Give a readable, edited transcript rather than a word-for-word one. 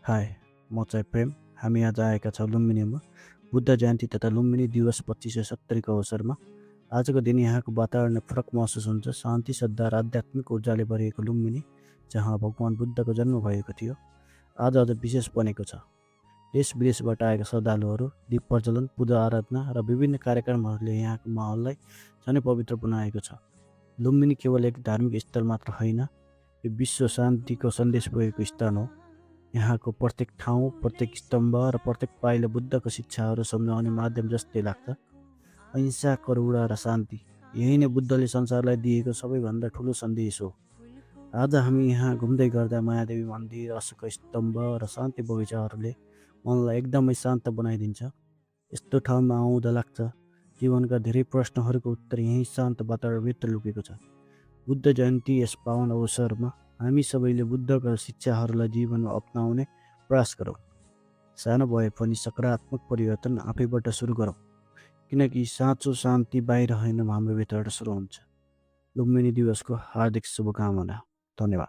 हाय, म चाहिँ प्रेम। हामी आज आएका छौँ लुम्बिनीमा बुद्ध जयन्ती तथा लुम्बिनी दिवस 2570 को अवसरमा। आजको दिन यहाँको वातावरण फरक महसुस हुन्छ। शान्ति, श्रद्धा र आध्यात्मिक ऊर्जाले भरिएको लुम्बिनी, जहाँ भगवान बुद्धको जन्म भएको थियो, आज अझ विशेष बनेको छ। देश विदेशबाट आएका श्रद्धालुहरू, दीप प्रज्वलन, पूजा आराधना र विभिन्न कार्यक्रमहरूले यहाँको माहौललाई झनै पवित्र बनाएको छ। लुम्बिनी केवल एक धार्मिक स्थल मात्र होइन, यो विश्व शान्तिको सन्देश पुगेको स्थान हो। यहाँको प्रत्येक ठाउँ, प्रत्येक स्तम्भ र प्रत्येक पाइलो बुद्धको शिक्षाहरू सम्झाउने माध्यम जस्तै लाग्छ। अहिंसा, करुणा र शान्ति, यही नै बुद्धले संसारलाई दिएको सबैभन्दा ठुलो सन्देश हो। आज हामी यहाँ घुम्दै गर्दा मायादेवी मन्दिर, अशोक स्तम्भ र शान्ति बगैँचाहरूले मनलाई एकदमै शान्त बनाइदिन्छ। यस्तो ठाउँमा आउँदा लाग्छ जीवनका धेरै प्रश्नहरूको उत्तर यही शान्त वातावरणभित्र लुकेको छ। बुद्ध जयन्ती यस पावन अवसरमा हामी सबैले बुद्धका शिक्षाहरूलाई जीवनमा अपनाउने प्रयास गरौँ। सानो भए पनि सकारात्मक परिवर्तन आफैबाट सुरु गरौँ, किनकि साँचो शान्ति बाहिर होइन, हाम्रो भित्रबाट सुरु हुन्छ। लुम्बिनी दिवसको हार्दिक शुभकामना। धन्यवाद।